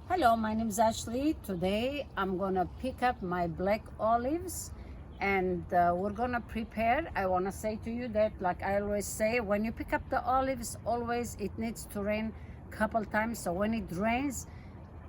Hello, my name is Ashley. Today I'm gonna pick up my black olives and we're gonna prepare. I wanna say to you that, like I always say, when you pick up the olives, always it needs to rain a couple times. So when it rains,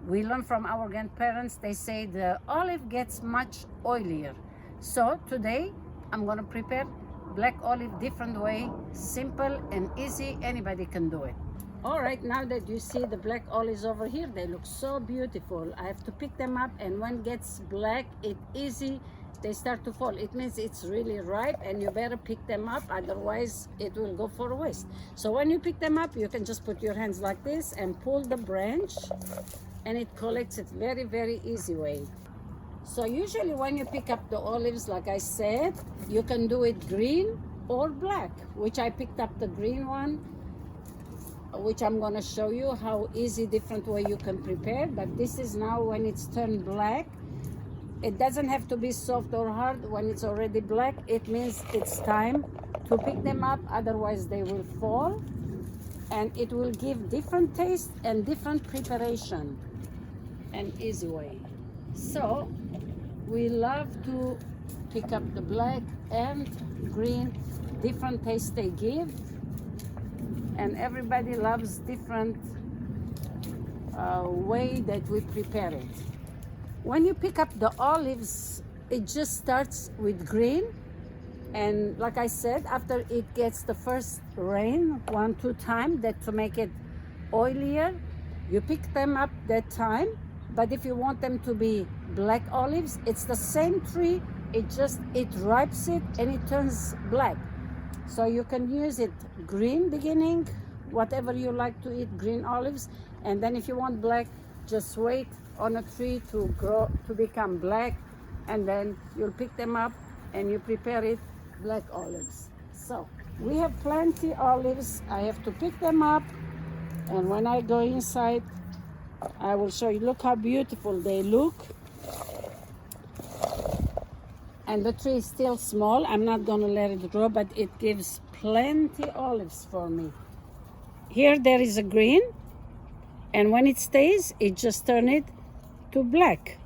we learn from our grandparents, they say the olive gets much oilier. So today I'm gonna prepare black olive different way, simple and easy, anybody can do it. All right, now that you see the black olives over here, they look so beautiful. I have to pick them up, and when it gets black, it's easy, they start to fall. It means it's really ripe and you better pick them up, otherwise it will go for waste. So when you pick them up, you can just put your hands like this and pull the branch and it collects it very, very easy way. So usually when you pick up the olives, like I said, you can do it green or black, which I picked up the green one, which I'm going to show you how easy different way you can prepare. But this is now when it's turned black. It doesn't have to be soft or hard. When it's already black, it means it's time to pick them up, otherwise they will fall, and it will give different taste and different preparation and easy way. So we love to pick up the black and green, different taste they give, and everybody loves different way that we prepare it. When you pick up the olives, it just starts with green, and like I said, after it gets the first rain 1-2 times, that to make it oilier, you pick them up that time. But if you want them to be black olives, it's the same tree, it ripes it and it turns black. So you can use it green beginning, whatever you like to eat, green olives. And then if you want black, just wait on a tree to grow, to become black. And then you'll pick them up and you prepare it black olives. So we have plenty olives. I have to pick them up. And when I go inside, I will show you. Look how beautiful they look. And the tree is still small. I'm not gonna let it grow, but it gives plenty olives for me. Here there is a green, and when it stays, it just turns it to black.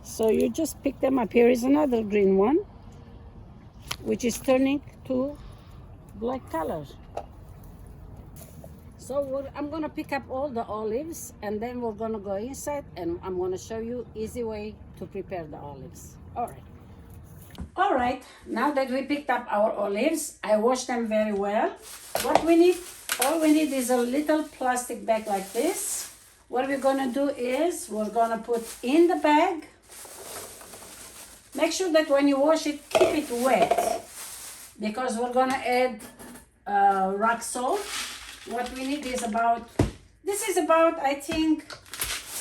So you just pick them up. Here is another green one, which is turning to black color. So I'm gonna pick up all the olives, and then we're gonna go inside, and I'm gonna show you easy way to prepare the olives. All right, now that we picked up our olives, I washed them very well. What we need, all we need is a little plastic bag like this. What we're gonna do is, we're gonna put in the bag. Make sure that when you wash it, keep it wet, because we're gonna add rock salt. What we need is this is about, I think,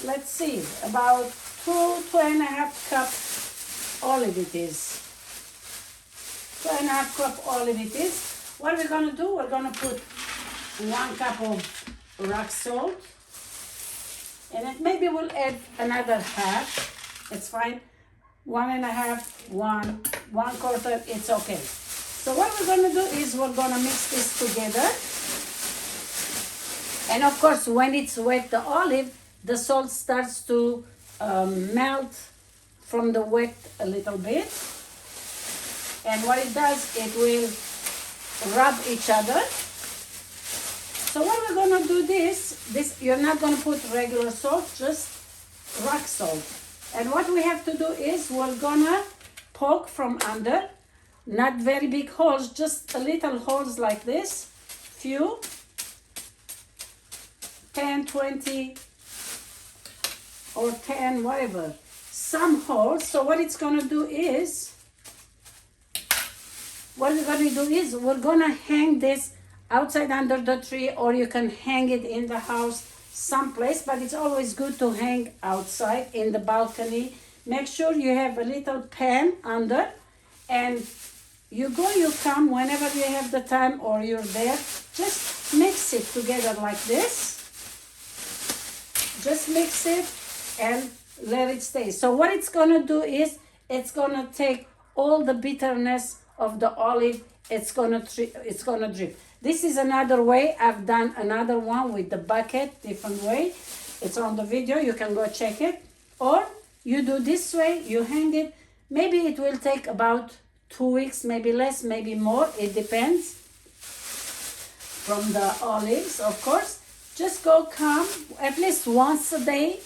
let's see, about 2.5 cups olive it is. 2.5 cup olive it is. What we're gonna do, we're gonna put 1 cup of rock salt, and it maybe we'll add another half. It's fine. 1.5, 1/4, it's okay. So what we're gonna do is we're gonna mix this together. And of course, when it's wet, the olive, the salt starts to melt from the wet a little bit. And what it does, it will rub each other. So what we're gonna do this, you're not gonna put regular salt, just rock salt. And what we have to do is we're gonna poke from under, not very big holes, just a little holes like this, few, 10, 20, or 10, whatever, some holes. So what it's gonna do is, we're gonna hang this outside under the tree, or you can hang it in the house someplace, but it's always good to hang outside in the balcony. Make sure you have a little pan under, and you come whenever you have the time or you're there, just mix it together like this. Just mix it and let it stay. So what it's gonna do is, it's gonna take all the bitterness of the olive, it's gonna drip. This is another way. I've done another one with the bucket, different way. It's on the video, you can go check it. Or you do this way, you hang it. Maybe it will take about 2 weeks, maybe less, maybe more. It depends from the olives, of course. Just go come at least once a day.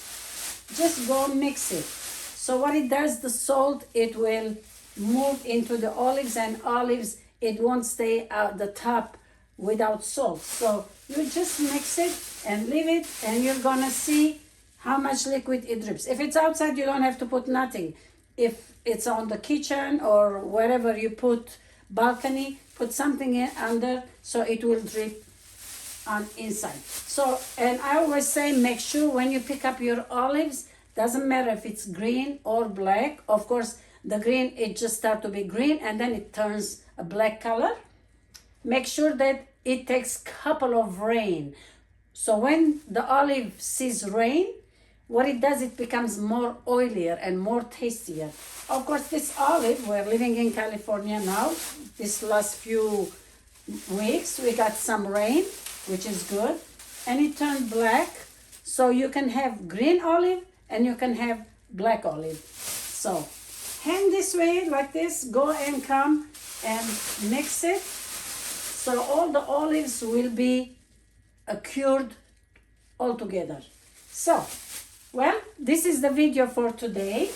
Just go mix it. So what it does, the salt, it will move into the olives, and olives, it won't stay at the top without salt. So you just mix it and leave it, and you're gonna see how much liquid it drips. If it's outside, you don't have to put nothing. If it's on the kitchen or wherever you put balcony, put something in under so it will drip on inside. So, and I always say, make sure when you pick up your olives, doesn't matter if it's green or black. Of course, the green, it just starts to be green and then it turns a black color. Make sure that it takes couple of rain. So when the olive sees rain, what it does, it becomes more oilier and more tastier. Of course, this olive, we're living in California now. This last few weeks, we got some rain, which is good. And it turned black. So you can have green olive and you can have black olive. So hang this way like this, go and come and mix it. So all the olives will be cured all together. So, well, this is the video for today.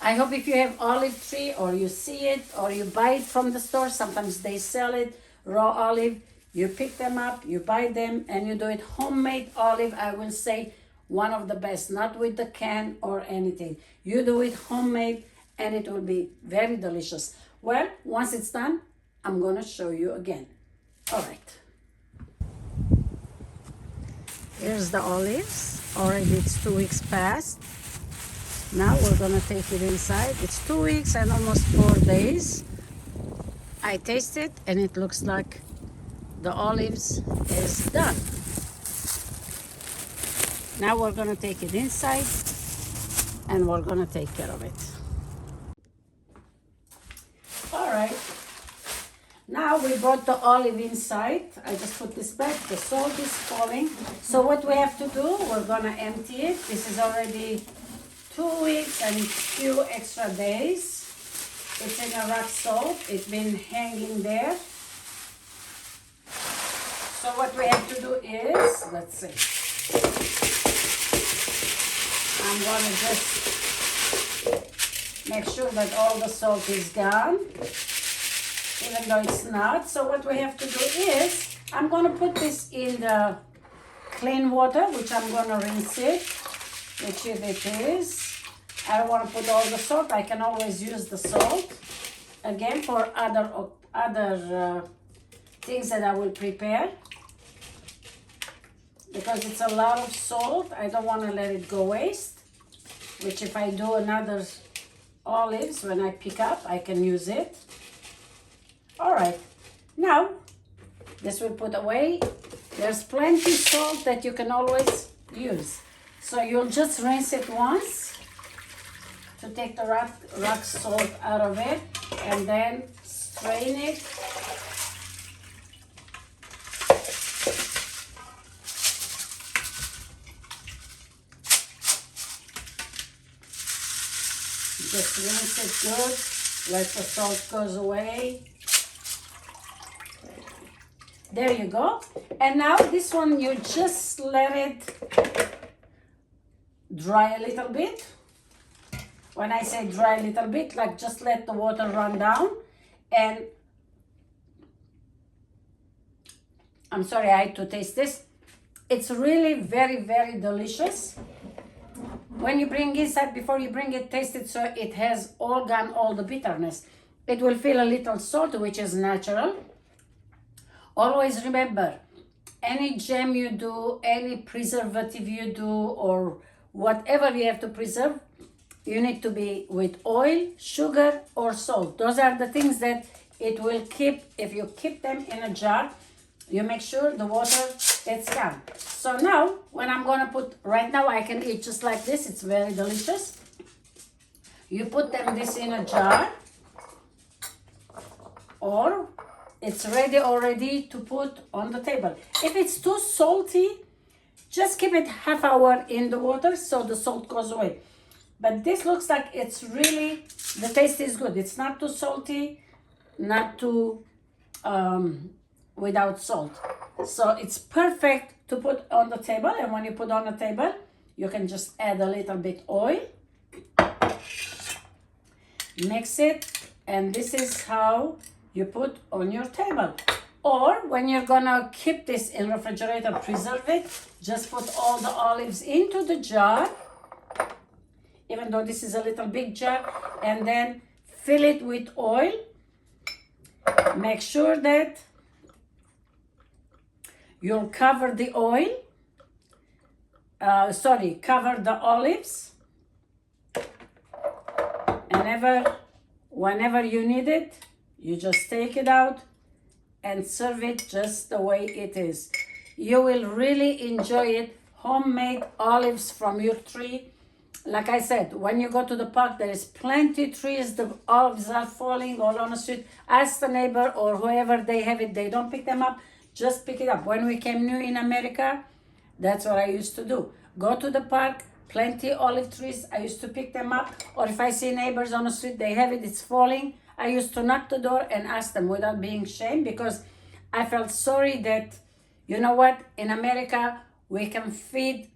I hope if you have olive tree or you see it or you buy it from the store, sometimes they sell it, raw olive, you pick them up, you buy them, and you do it homemade olive. I will say one of the best, not with the can or anything. You do it homemade and it will be very delicious. Well, once it's done, I'm gonna show you again. All right. Here's the olives. Already it's 2 weeks past. Now we're gonna take it inside. It's 2 weeks and almost 4 days. I taste it and it looks like the olives is done. Now we're gonna take it inside and we're gonna take care of it. All right. Now we brought the olive inside. I just put this back. The salt is falling. So what we have to do, we're gonna empty it. This is already 2 weeks and few extra days. It's in a rock salt. It's been hanging there. So what we have to do is, let's see. I'm gonna just make sure that all the salt is gone, even though it's not. So what we have to do is, I'm gonna put this in the clean water, which I'm gonna rinse it, which it is. I don't want to put all the salt. I can always use the salt again for other things that I will prepare, because it's a lot of salt. I don't want to let it go waste, which if I do another olives when I pick up, I can use it. All right, now this will put away. There's plenty salt that you can always use. So you'll just rinse it once to take the rock salt out of it, and then strain it. Just rinse it good, let the salt goes away. There you go. And now this one, you just let it dry a little bit. When I say dry a little bit, like just let the water run down. And I'm sorry, I had to taste this. It's really very, very delicious. When you bring inside, before you bring it, taste it so it has all gone, all the bitterness. It will feel a little salty, which is natural. Always remember, any jam you do, any preservative you do, or whatever you have to preserve, you need to be with oil, sugar, or salt. Those are the things that it will keep. If you keep them in a jar, you make sure the water is gone. So now, when I'm gonna put, right now I can eat just like this. It's very delicious. You put them this in a jar, or it's ready already to put on the table. If it's too salty, Just keep it half hour in the water so the salt goes away. But this looks like it's really, the taste is good. It's not too salty, not too without salt. So it's perfect to put on the table. And when you put on the table, you can just add a little bit oil. Mix it, and this is how you put on your table. Or when you're gonna keep this in refrigerator, preserve it, just put all the olives into the jar, even though this is a little big jar, and then fill it with oil. Make sure that you'll cover the oil, cover the olives, and whenever you need it, you just take it out and serve it just the way it is. You will really enjoy it. Homemade olives from your tree. Like I said, when you go to the park, there is plenty trees. The olives are falling all on the street. Ask the neighbor or whoever they have it. They don't pick them up. Just pick it up. When we came new in America, that's what I used to do. Go to the park, plenty olive trees. I used to pick them up. Or if I see neighbors on the street, they have it, it's falling. I used to knock the door and ask them without being ashamed, because I felt sorry that, you know what, in America, we can feed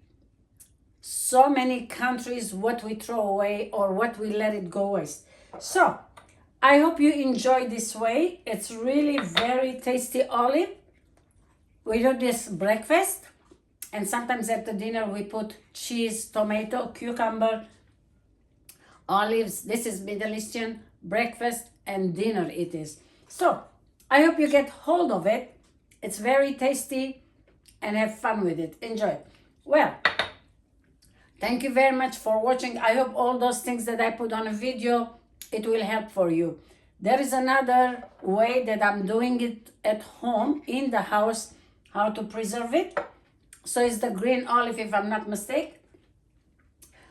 so many countries what we throw away or what we let it go waste. So I hope you enjoy this way. It's really very tasty olive. We do this breakfast, and sometimes at the dinner we put cheese, tomato, cucumber, olives. This is Middle Eastern breakfast and dinner it is. So I hope you get hold of it. It's very tasty, and have fun with it. Enjoy. Well, thank you very much for watching. I hope all those things that I put on a video, it will help for you. There is another way that I'm doing it at home, in the house, how to preserve it. So it's the green olive, if I'm not mistaken.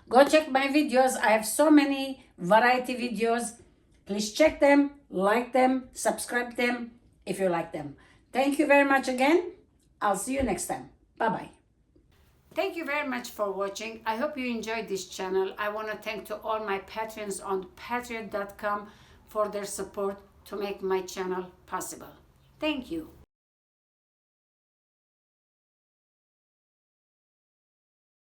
Go check my videos. I have so many variety videos. Please check them, like them, subscribe them if you like them. Thank you very much again. I'll see you next time. Bye-bye. Thank you very much for watching. I hope you enjoyed this channel. I want to thank to all my patrons on patreon.com for their support to make my channel possible. Thank you.